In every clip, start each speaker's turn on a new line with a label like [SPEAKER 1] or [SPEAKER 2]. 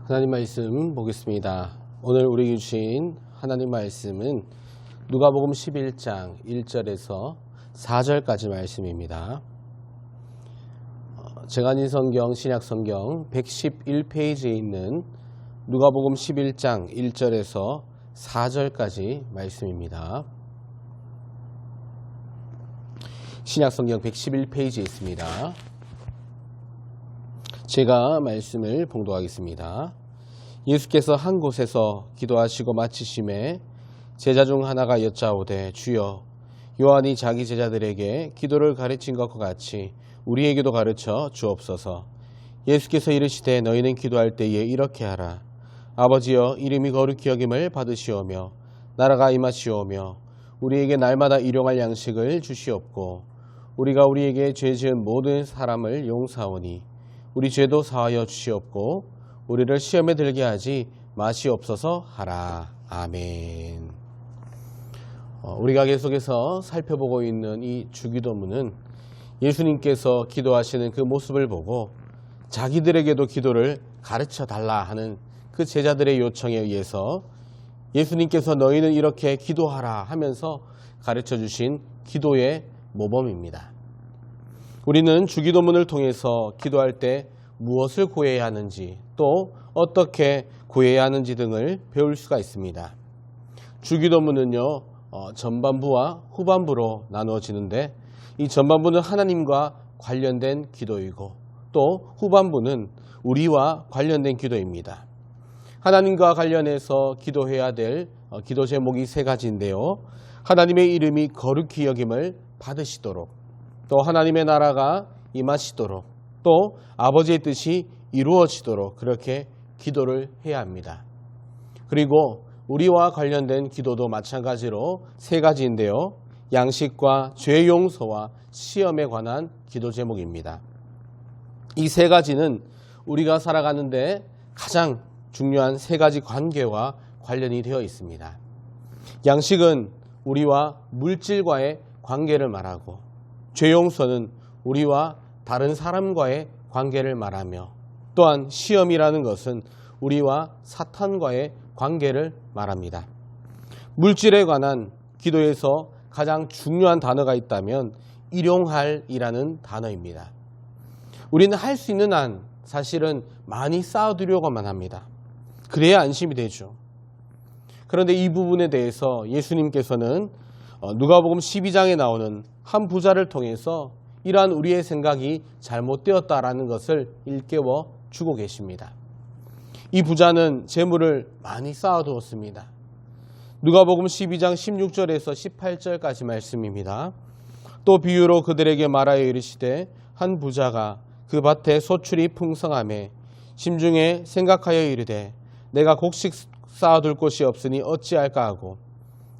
[SPEAKER 1] 하나님 말씀 보겠습니다. 오늘 우리에게 주신 하나님 말씀은 누가복음 11장 1절에서 4절까지 말씀입니다. 제가 성경 신약성경 111페이지에 있는 누가복음 11장 1절에서 4절까지 말씀입니다. 신약성경 111페이지에 있습니다. 제가 말씀을 봉독하겠습니다. 예수께서 한 곳에서 기도하시고 마치심에 제자 중 하나가 여짜오되 주여 요한이 자기 제자들에게 기도를 가르친 것과 같이 우리에게도 가르쳐 주옵소서. 예수께서 이르시되 너희는 기도할 때에 이렇게 하라. 아버지여 이름이 거룩히 여김을 받으시오며 나라가 임하시오며 우리에게 날마다 일용할 양식을 주시옵고 우리가 우리에게 죄 지은 모든 사람을 용서하오니 우리 죄도 사하여 주시옵고 우리를 시험에 들게 하지 마시옵소서 하라. 아멘. 우리가 계속해서 살펴보고 있는 이 주기도문은 예수님께서 기도하시는 그 모습을 보고 자기들에게도 기도를 가르쳐 달라 하는 그 제자들의 요청에 의해서 예수님께서 너희는 이렇게 기도하라 하면서 가르쳐 주신 기도의 모범입니다. 우리는 주기도문을 통해서 기도할 때 무엇을 구해야 하는지 또 어떻게 구해야 하는지 등을 배울 수가 있습니다. 주기도문은요 전반부와 후반부로 나누어지는데 이 전반부는 하나님과 관련된 기도이고 또 후반부는 우리와 관련된 기도입니다. 하나님과 관련해서 기도해야 될 기도 제목이 세 가지인데요. 하나님의 이름이 거룩히 여김을 받으시도록, 또 하나님의 나라가 임하시도록, 또 아버지의 뜻이 이루어지도록 그렇게 기도를 해야 합니다. 그리고 우리와 관련된 기도도 마찬가지로 세 가지인데요. 양식과 죄 용서와 시험에 관한 기도 제목입니다. 이 세 가지는 우리가 살아가는데 가장 중요한 세 가지 관계와 관련이 되어 있습니다. 양식은 우리와 물질과의 관계를 말하고, 죄 용서는 우리와 다른 사람과의 관계를 말하며, 또한 시험이라는 것은 우리와 사탄과의 관계를 말합니다. 물질에 관한 기도에서 가장 중요한 단어가 있다면 일용할이라는 단어입니다. 우리는 할 수 있는 한 사실은 많이 쌓아두려고만 합니다. 그래야 안심이 되죠. 그런데 이 부분에 대해서 예수님께서는 누가복음 12장에 나오는 한 부자를 통해서 이러한 우리의 생각이 잘못되었다라는 것을 일깨워 주고 계십니다. 이 부자는 재물을 많이 쌓아두었습니다. 누가복음 12장 16절에서 18절까지 말씀입니다. 또 비유로 그들에게 말하여 이르시되 한 부자가 그 밭에 소출이 풍성하매 심중에 생각하여 이르되 내가 곡식 쌓아둘 곳이 없으니 어찌할까 하고,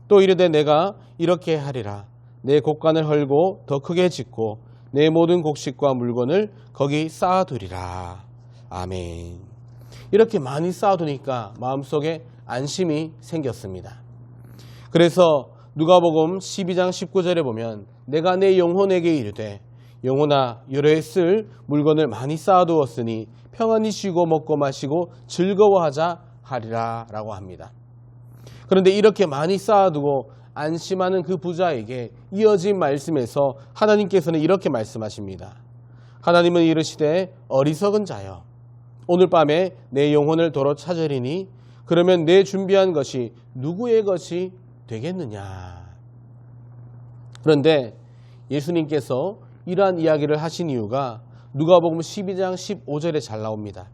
[SPEAKER 1] 또 이르되 내가 이렇게 하리라. 내 곡간을 헐고 더 크게 짓고 내 모든 곡식과 물건을 거기 쌓아두리라. 아멘. 이렇게 많이 쌓아두니까 마음속에 안심이 생겼습니다. 그래서 누가복음 12장 19절에 보면 내가 내 영혼에게 이르되 영혼아 여러에 쓸 물건을 많이 쌓아두었으니 평안히 쉬고 먹고 마시고 즐거워하자 하리라 라고 합니다. 그런데 이렇게 많이 쌓아두고 안심하는 그 부자에게 이어진 말씀에서 하나님께서는 이렇게 말씀하십니다. 하나님은 이르시되 어리석은 자여 오늘 밤에 내 영혼을 도로 찾으리니 그러면 내 준비한 것이 누구의 것이 되겠느냐. 그런데 예수님께서 이러한 이야기를 하신 이유가 누가복음 12장 15절에 잘 나옵니다.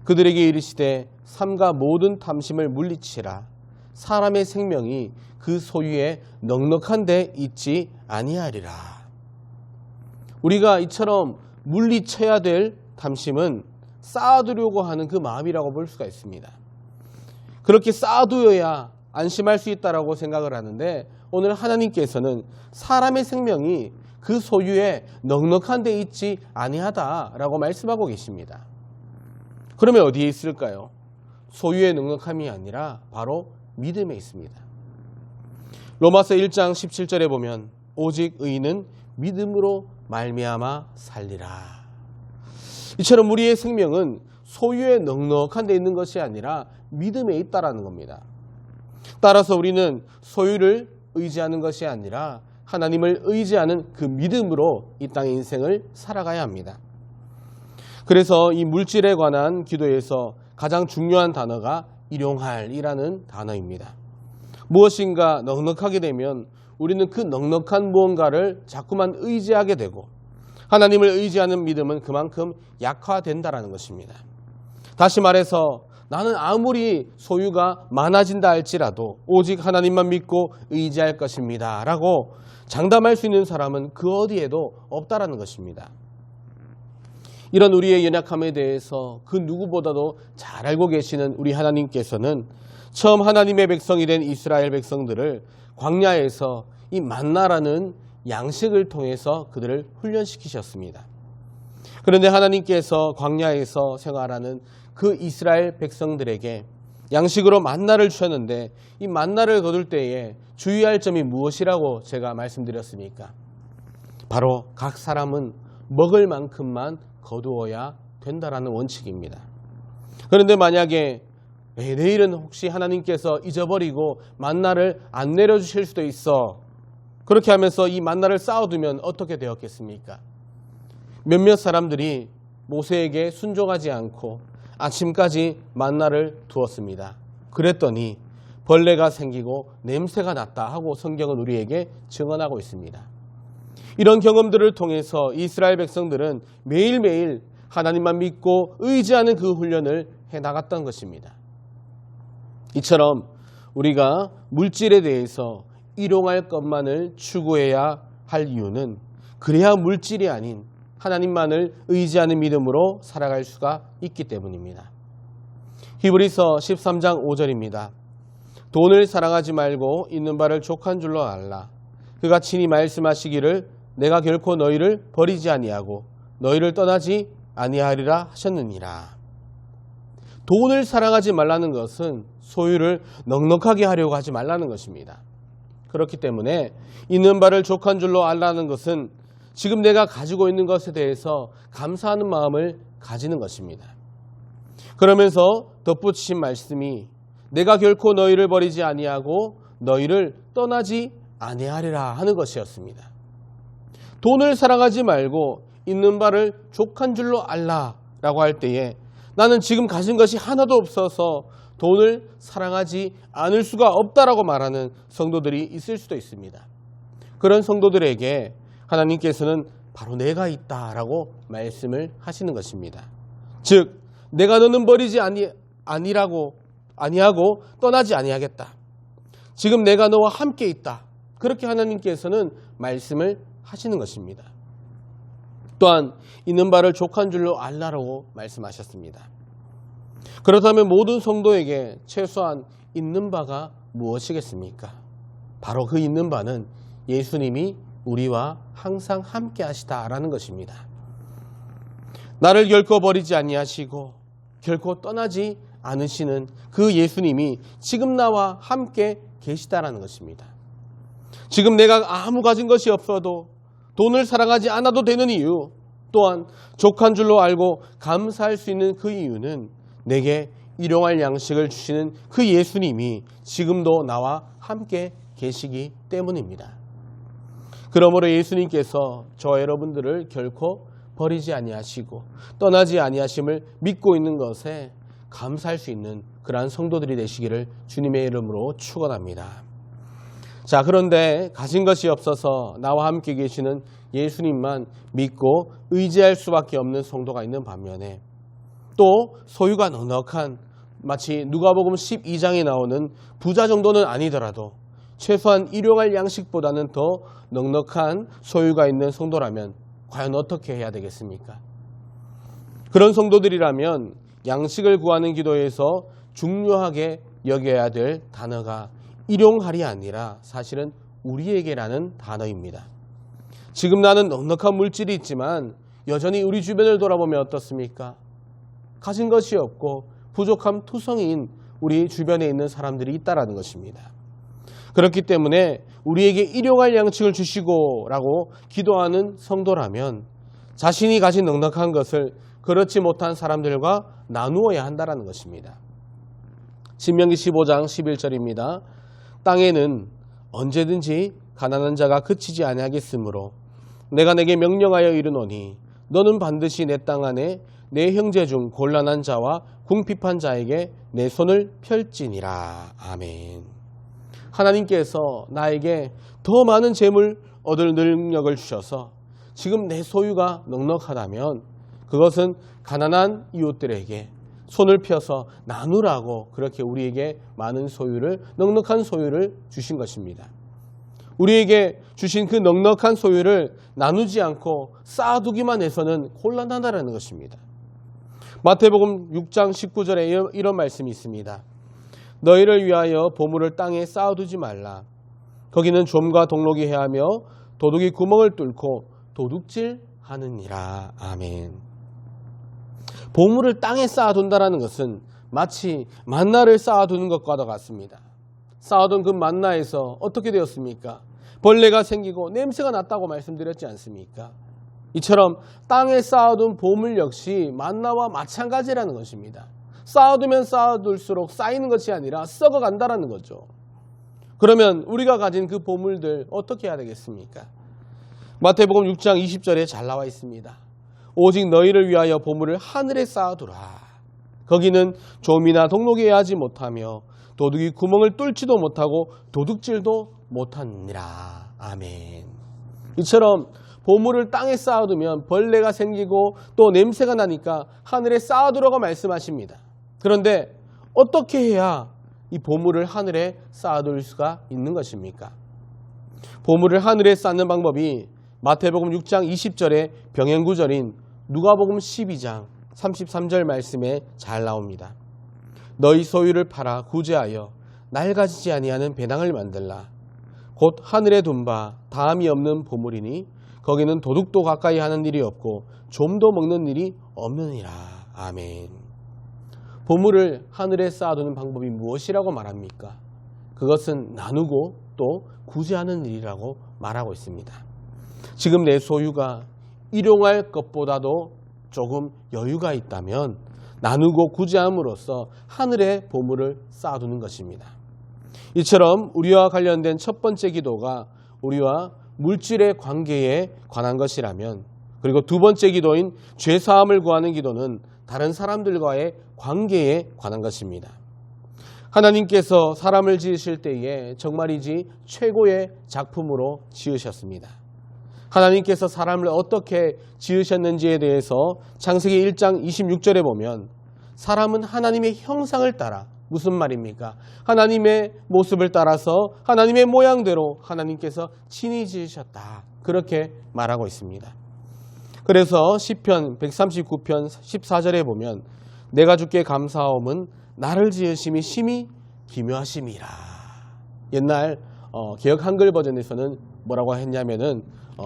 [SPEAKER 1] 그들에게 이르시되 삼가 모든 탐심을 물리치라. 사람의 생명이 그 소유에 넉넉한 데 있지 아니하리라. 우리가 이처럼 물리쳐야 될 탐심은 쌓아두려고 하는 그 마음이라고 볼 수가 있습니다. 그렇게 쌓아두어야 안심할 수 있다라고 생각을 하는데 오늘 하나님께서는 사람의 생명이 그 소유에 넉넉한 데 있지 아니하다라고 말씀하고 계십니다. 그러면 어디에 있을까요? 소유의 넉넉함이 아니라 바로 믿음에 있습니다. 로마서 1장 17절에 보면 오직 의인은 믿음으로 말미암아 살리라. 이처럼 우리의 생명은 소유에 넉넉한 데 있는 것이 아니라 믿음에 있다라는 겁니다. 따라서 우리는 소유를 의지하는 것이 아니라 하나님을 의지하는 그 믿음으로 이 땅의 인생을 살아가야 합니다. 그래서 이 물질에 관한 기도에서 가장 중요한 단어가 일용할이라는 단어입니다. 무엇인가 넉넉하게 되면 우리는 그 넉넉한 무언가를 자꾸만 의지하게 되고 하나님을 의지하는 믿음은 그만큼 약화된다라는 것입니다. 다시 말해서 나는 아무리 소유가 많아진다 할지라도 오직 하나님만 믿고 의지할 것입니다 라고 장담할 수 있는 사람은 그 어디에도 없다라는 것입니다. 이런 우리의 연약함에 대해서 그 누구보다도 잘 알고 계시는 우리 하나님께서는 처음 하나님의 백성이 된 이스라엘 백성들을 광야에서 이 만나라는 양식을 통해서 그들을 훈련시키셨습니다. 그런데 하나님께서 광야에서 생활하는 그 이스라엘 백성들에게 양식으로 만나를 주셨는데 이 만나를 거둘 때에 주의할 점이 무엇이라고 제가 말씀드렸습니까? 바로 각 사람은 먹을 만큼만 거두어야 된다라는 원칙입니다. 그런데 만약에 내일은 혹시 하나님께서 잊어버리고 만나를 안 내려주실 수도 있어. 그렇게 하면서 이 만나를 쌓아두면 어떻게 되었겠습니까? 몇몇 사람들이 모세에게 순종하지 않고 아침까지 만나를 두었습니다. 그랬더니 벌레가 생기고 냄새가 났다 하고 성경은 우리에게 증언하고 있습니다. 이런 경험들을 통해서 이스라엘 백성들은 매일매일 하나님만 믿고 의지하는 그 훈련을 해나갔던 것입니다. 이처럼 우리가 물질에 대해서 일용할 것만을 추구해야 할 이유는 그래야 물질이 아닌 하나님만을 의지하는 믿음으로 살아갈 수가 있기 때문입니다. 히브리서 13장 5절입니다. 돈을 사랑하지 말고 있는 바를 족한 줄로 알라. 그가 친히 말씀하시기를 내가 결코 너희를 버리지 아니하고 너희를 떠나지 아니하리라 하셨느니라. 돈을 사랑하지 말라는 것은 소유를 넉넉하게 하려고 하지 말라는 것입니다. 그렇기 때문에 있는 바를 족한 줄로 알라는 것은 지금 내가 가지고 있는 것에 대해서 감사하는 마음을 가지는 것입니다. 그러면서 덧붙이신 말씀이 내가 결코 너희를 버리지 아니하고 너희를 떠나지 아니하리라 하는 것이었습니다. 돈을 사랑하지 말고 있는 바를 족한 줄로 알라라고 할 때에 나는 지금 가진 것이 하나도 없어서 돈을 사랑하지 않을 수가 없다라고 말하는 성도들이 있을 수도 있습니다. 그런 성도들에게 하나님께서는 바로 내가 있다라고 말씀을 하시는 것입니다. 즉 내가 너는 버리지 아니하고 떠나지 아니하겠다. 지금 내가 너와 함께 있다. 그렇게 하나님께서는 말씀을 하시는 것입니다. 또한 있는 바를 족한 줄로 알라라고 말씀하셨습니다. 그렇다면 모든 성도에게 최소한 있는 바가 무엇이겠습니까? 바로 그 있는 바는 예수님이 우리와 항상 함께 하시다라는 것입니다. 나를 결코 버리지 아니하시고 결코 떠나지 않으시는 그 예수님이 지금 나와 함께 계시다라는 것입니다. 지금 내가 아무 가진 것이 없어도 돈을 사랑하지 않아도 되는 이유, 또한 족한 줄로 알고 감사할 수 있는 그 이유는 내게 일용할 양식을 주시는 그 예수님이 지금도 나와 함께 계시기 때문입니다. 그러므로 예수님께서 저와 여러분들을 결코 버리지 아니하시고 떠나지 아니하심을 믿고 있는 것에 감사할 수 있는 그러한 성도들이 되시기를 주님의 이름으로 축원합니다. 자, 그런데 가진 것이 없어서 나와 함께 계시는 예수님만 믿고 의지할 수밖에 없는 성도가 있는 반면에 또 소유가 넉넉한 마치 누가복음 12장에 나오는 부자 정도는 아니더라도 최소한 일용할 양식보다는 더 넉넉한 소유가 있는 성도라면 과연 어떻게 해야 되겠습니까? 그런 성도들이라면 양식을 구하는 기도에서 중요하게 여겨야 될 단어가 일용할이 아니라 사실은 우리에게라는 단어입니다. 지금 나는 넉넉한 물질이 있지만 여전히 우리 주변을 돌아보면 어떻습니까? 가진 것이 없고 부족함 투성이인 우리 주변에 있는 사람들이 있다는 것입니다. 그렇기 때문에 우리에게 일용할 양식을 주시고 라고 기도하는 성도라면 자신이 가진 넉넉한 것을 그렇지 못한 사람들과 나누어야 한다는 것입니다. 신명기 15장 11절입니다. 땅에는 언제든지 가난한 자가 그치지 아니하겠으므로 내가 내게 명령하여 이르노니 너는 반드시 내 땅 안에 내 형제 중 곤란한 자와 궁핍한 자에게 내 손을 펼지니라. 아멘. 하나님께서 나에게 더 많은 재물 얻을 능력을 주셔서 지금 내 소유가 넉넉하다면 그것은 가난한 이웃들에게 손을 펴서 나누라고 그렇게 우리에게 많은 소유를, 넉넉한 소유를 주신 것입니다. 우리에게 주신 그 넉넉한 소유를 나누지 않고 쌓아두기만 해서는 곤란하다는 것입니다. 마태복음 6장 19절에 이런 말씀이 있습니다. 너희를 위하여 보물을 땅에 쌓아두지 말라. 거기는 좀과 동록이 해하며 도둑이 구멍을 뚫고 도둑질하느니라. 아멘. 보물을 땅에 쌓아둔다는 것은 마치 만나를 쌓아두는 것과도 같습니다. 쌓아둔 그 만나에서 어떻게 되었습니까? 벌레가 생기고 냄새가 났다고 말씀드렸지 않습니까? 이처럼 땅에 쌓아둔 보물 역시 만나와 마찬가지라는 것입니다. 쌓아두면 쌓아둘수록 쌓이는 것이 아니라 썩어간다는 거죠. 그러면 우리가 가진 그 보물들 어떻게 해야 되겠습니까? 마태복음 6장 20절에 잘 나와 있습니다. 오직 너희를 위하여 보물을 하늘에 쌓아두라. 거기는 좀이나 동록이 하지 못하며 도둑이 구멍을 뚫지도 못하고 도둑질도 못하니라. 아멘. 이처럼 보물을 땅에 쌓아두면 벌레가 생기고 또 냄새가 나니까 하늘에 쌓아두라고 말씀하십니다. 그런데 어떻게 해야 이 보물을 하늘에 쌓아둘 수가 있는 것입니까? 보물을 하늘에 쌓는 방법이 마태복음 6장 20절의 병행구절인 누가복음 12장 33절 말씀에 잘 나옵니다. 너희 소유를 팔아 구제하여 낡아지지 아니하는 배낭을 만들라. 곧 하늘에 둔 바 다함이 없는 보물이니 거기는 도둑도 가까이 하는 일이 없고 좀도 먹는 일이 없느니라. 아멘. 보물을 하늘에 쌓아두는 방법이 무엇이라고 말합니까? 그것은 나누고 또 구제하는 일이라고 말하고 있습니다. 지금 내 소유가 일용할 것보다도 조금 여유가 있다면 나누고 구제함으로써 하늘에 보물을 쌓아두는 것입니다. 이처럼 우리와 관련된 첫 번째 기도가 우리와 물질의 관계에 관한 것이라면, 그리고 두 번째 기도인 죄사함을 구하는 기도는 다른 사람들과의 관계에 관한 것입니다. 하나님께서 사람을 지으실 때에 정말이지 최고의 작품으로 지으셨습니다. 하나님께서 사람을 어떻게 지으셨는지에 대해서 창세기 1장 26절에 보면 사람은 하나님의 형상을 따라, 무슨 말입니까? 하나님의 모습을 따라서 하나님의 모양대로 하나님께서 친히 지으셨다. 그렇게 말하고 있습니다. 그래서 시편 139편 14절에 보면 내가 주께 감사하옴은 나를 지으심이 심히 기묘하심이라. 옛날 개역 한글 버전에서는 뭐라고 했냐면은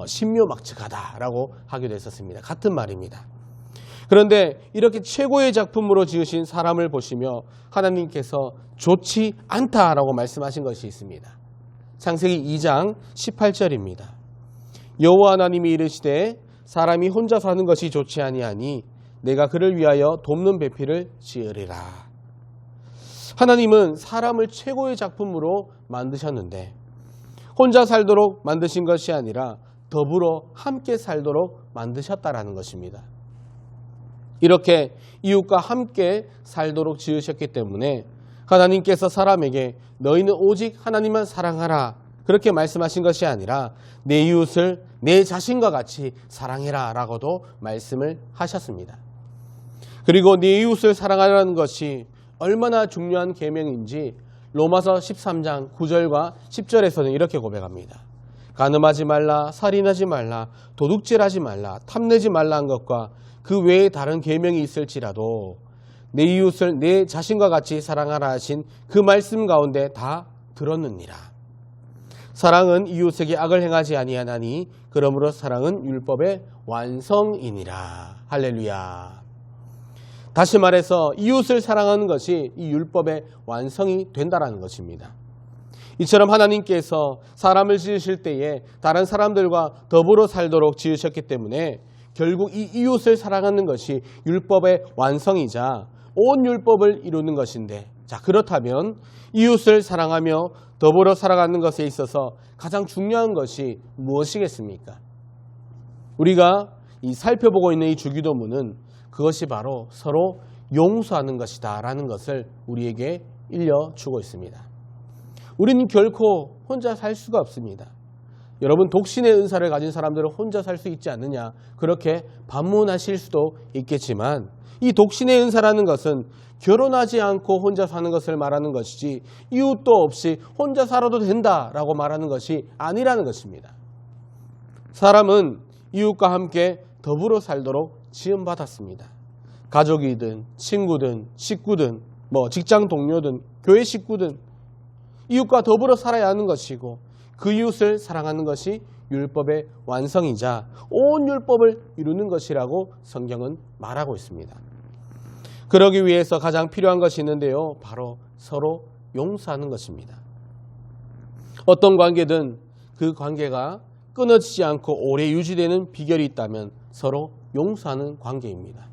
[SPEAKER 1] 신묘막측하다라고 하기도 했었습니다. 같은 말입니다. 그런데 이렇게 최고의 작품으로 지으신 사람을 보시며 하나님께서 좋지 않다라고 말씀하신 것이 있습니다. 창세기 2장 18절입니다. 여호와 하나님이 이르시되 사람이 혼자 사는 것이 좋지 아니하니 내가 그를 위하여 돕는 배필을 지으리라. 하나님은 사람을 최고의 작품으로 만드셨는데 혼자 살도록 만드신 것이 아니라 더불어 함께 살도록 만드셨다라는 것입니다. 이렇게 이웃과 함께 살도록 지으셨기 때문에 하나님께서 사람에게 너희는 오직 하나님만 사랑하라 그렇게 말씀하신 것이 아니라 내 이웃을 내 자신과 같이 사랑해라 라고도 말씀을 하셨습니다. 그리고 내 이웃을 사랑하라는 것이 얼마나 중요한 계명인지 로마서 13장 9절과 10절에서는 이렇게 고백합니다. 간음하지 말라, 살인하지 말라, 도둑질하지 말라, 탐내지 말라 한 것과 그 외에 다른 계명이 있을지라도 내 이웃을 내 자신과 같이 사랑하라 하신 그 말씀 가운데 다 들었느니라. 사랑은 이웃에게 악을 행하지 아니하나니 그러므로 사랑은 율법의 완성이니라. 할렐루야. 다시 말해서 이웃을 사랑하는 것이 이 율법의 완성이 된다라는 것입니다. 이처럼 하나님께서 사람을 지으실 때에 다른 사람들과 더불어 살도록 지으셨기 때문에 결국 이 이웃을 사랑하는 것이 율법의 완성이자 온 율법을 이루는 것인데, 자, 그렇다면 이웃을 사랑하며 더불어 살아가는 것에 있어서 가장 중요한 것이 무엇이겠습니까? 우리가 이 살펴보고 있는 이 주기도문은 그것이 바로 서로 용서하는 것이다 라는 것을 우리에게 일려주고 있습니다. 우리는 결코 혼자 살 수가 없습니다. 여러분, 독신의 은사를 가진 사람들은 혼자 살 수 있지 않느냐, 그렇게 반문하실 수도 있겠지만, 이 독신의 은사라는 것은 결혼하지 않고 혼자 사는 것을 말하는 것이지 이웃도 없이 혼자 살아도 된다라고 말하는 것이 아니라는 것입니다. 사람은 이웃과 함께 더불어 살도록 지음받았습니다. 가족이든 친구든 식구든 직장 동료든 교회 식구든 이웃과 더불어 살아야 하는 것이고, 그 이웃을 사랑하는 것이 율법의 완성이자 온 율법을 이루는 것이라고 성경은 말하고 있습니다. 그러기 위해서 가장 필요한 것이 있는데요, 바로 서로 용서하는 것입니다. 어떤 관계든 그 관계가 끊어지지 않고 오래 유지되는 비결이 있다면 서로 용서하는 관계입니다.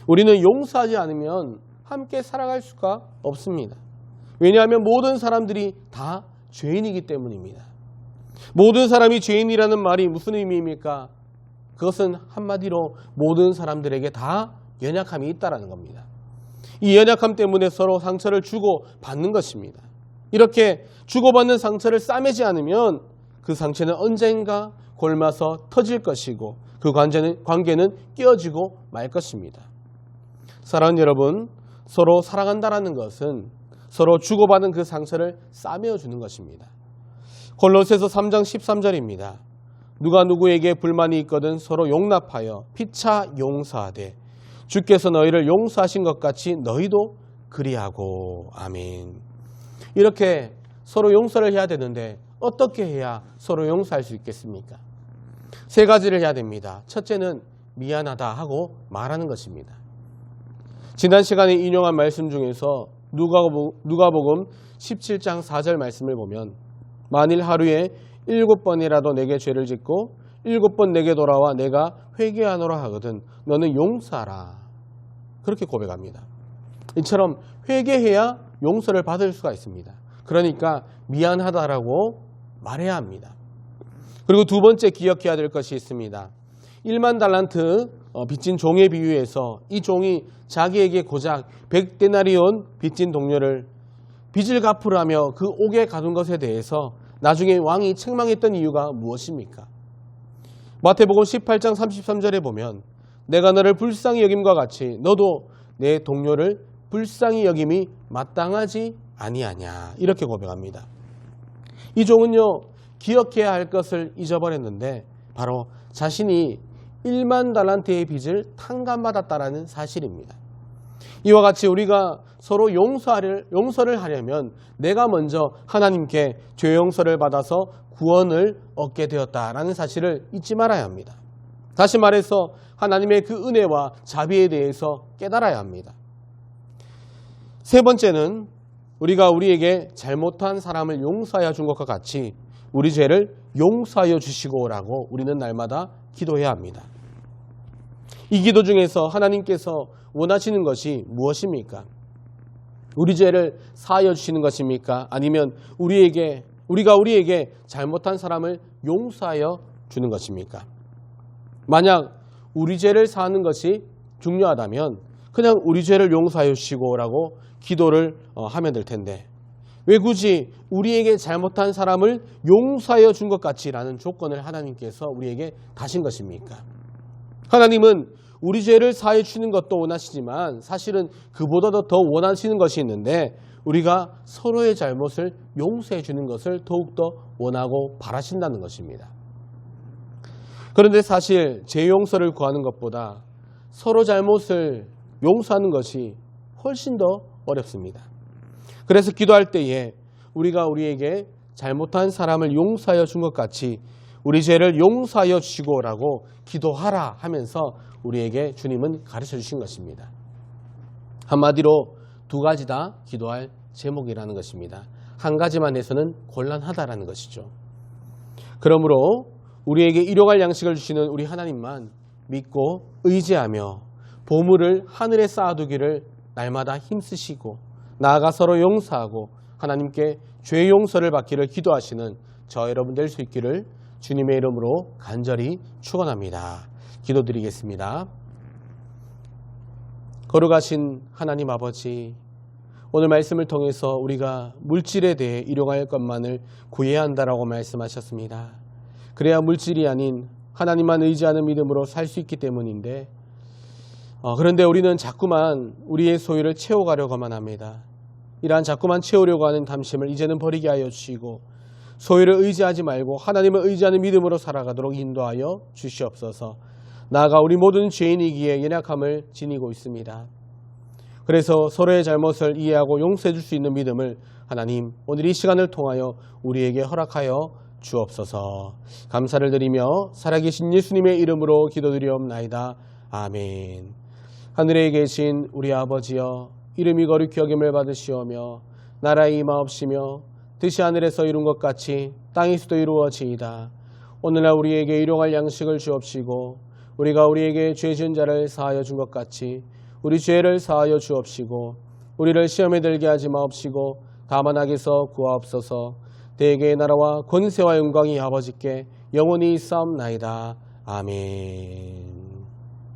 [SPEAKER 1] 우리는 용서하지 않으면 함께 살아갈 수가 없습니다. 왜냐하면 모든 사람들이 다 죄인이기 때문입니다. 모든 사람이 죄인이라는 말이 무슨 의미입니까? 그것은 한마디로 모든 사람들에게 다 연약함이 있다는 겁니다. 이 연약함 때문에 서로 상처를 주고 받는 것입니다. 이렇게 주고받는 상처를 싸매지 않으면 그 상처는 언젠가 골마서 터질 것이고, 그 관계는 깨어지고 말 것입니다. 사랑하는 여러분, 서로 사랑한다는 것은 서로 주고받은 그 상처를 싸매어 주는 것입니다. 골로새서 3장 13절입니다. 누가 누구에게 불만이 있거든 서로 용납하여 피차 용서하되 주께서 너희를 용서하신 것 같이 너희도 그리하고. 아멘. 이렇게 서로 용서를 해야 되는데 어떻게 해야 서로 용서할 수 있겠습니까? 세 가지를 해야 됩니다. 첫째는 미안하다 하고 말하는 것입니다. 지난 시간에 인용한 말씀 중에서 누가복음 17장 4절 말씀을 보면, 만일 하루에 7번이라도 내게 죄를 짓고 7번 내게 돌아와 내가 회개하노라 하거든 너는 용서하라. 그렇게 고백합니다. 이처럼 회개해야 용서를 받을 수가 있습니다. 그러니까 미안하다라고 말해야 합니다. 그리고 두 번째 기억해야 될 것이 있습니다. 1만 달란트 빚진 종의 비유에서 이 종이 자기에게 고작 100데나리온 빚진 동료를 빚을 갚으라며 그 옥에 가둔 것에 대해서 나중에 왕이 책망했던 이유가 무엇입니까? 마태복음 18장 33절에 보면 내가 너를 불쌍히 여김과 같이 너도 내 동료를 불쌍히 여김이 마땅하지 아니하냐, 이렇게 고백합니다. 이 종은요, 기억해야 할 것을 잊어버렸는데 바로 자신이 1만 달란트의 빚을 탕감받았다라는 사실입니다. 이와 같이 우리가 서로 용서를 하려면 내가 먼저 하나님께 죄 용서를 받아서 구원을 얻게 되었다라는 사실을 잊지 말아야 합니다. 다시 말해서 하나님의 그 은혜와 자비에 대해서 깨달아야 합니다. 세 번째는 우리가 우리에게 잘못한 사람을 용서하여 준 것과 같이 우리 죄를 용서하여 주시고라고 우리는 날마다 기도해야 합니다. 이 기도 중에서 하나님께서 원하시는 것이 무엇입니까? 우리 죄를 사하여 주시는 것입니까? 아니면 우리가 우리에게 잘못한 사람을 용서하여 주는 것입니까? 만약 우리 죄를 사하는 것이 중요하다면 그냥 우리 죄를 용서하여 주시고라고 기도를 하면 될 텐데, 왜 굳이 우리에게 잘못한 사람을 용서하여 준 것 같이라는 조건을 하나님께서 우리에게 다신 것입니까? 하나님은 우리 죄를 사해 주시는 것도 원하시지만 사실은 그보다도 더 원하시는 것이 있는데 우리가 서로의 잘못을 용서해 주는 것을 더욱더 원하고 바라신다는 것입니다. 그런데 사실 죄 용서를 구하는 것보다 서로 잘못을 용서하는 것이 훨씬 더 어렵습니다. 그래서 기도할 때에 우리가 우리에게 잘못한 사람을 용서하여 준 것 같이 우리 죄를 용서하여 주시고라고 기도하라 하면서 우리에게 주님은 가르쳐 주신 것입니다. 한마디로 두 가지 다 기도할 제목이라는 것입니다. 한 가지만 해서는 곤란하다라는 것이죠. 그러므로 우리에게 일용할 양식을 주시는 우리 하나님만 믿고 의지하며 보물을 하늘에 쌓아두기를 날마다 힘쓰시고 나아가 서로 용서하고 하나님께 죄 용서를 받기를 기도하시는 저 여러분 될 수 있기를 주님의 이름으로 간절히 축원합니다. 기도드리겠습니다. 거룩하신 하나님 아버지, 오늘 말씀을 통해서 우리가 물질에 대해 일용할 것만을 구해야 한다라고 말씀하셨습니다. 그래야 물질이 아닌 하나님만 의지하는 믿음으로 살 수 있기 때문인데 그런데 우리는 자꾸만 우리의 소유를 채워가려고만 합니다. 이러한 자꾸만 채우려고 하는 탐심을 이제는 버리게 하여 주시고 소유를 의지하지 말고 하나님을 의지하는 믿음으로 살아가도록 인도하여 주시옵소서. 나아가 우리 모든 죄인이기에 연약함을 지니고 있습니다. 그래서 서로의 잘못을 이해하고 용서해 줄 수 있는 믿음을 하나님 오늘 이 시간을 통하여 우리에게 허락하여 주옵소서. 감사를 드리며 살아계신 예수님의 이름으로 기도드리옵나이다. 아멘. 하늘에 계신 우리 아버지여, 이름이 거룩히 여김을 받으시오며 나라의 임하옵시며 뜻이 하늘에서 이룬 것 같이 땅에서도 이루어지이다. 오늘날 우리에게 일용할 양식을 주옵시고 우리가 우리에게 죄 지은 자를 사하여 준 것 같이 우리 죄를 사하여 주옵시고 우리를 시험에 들게 하지 마옵시고 다만 악에서 구하옵소서. 대개의 나라와 권세와 영광이 아버지께 영원히 있사옵나이다. 아멘.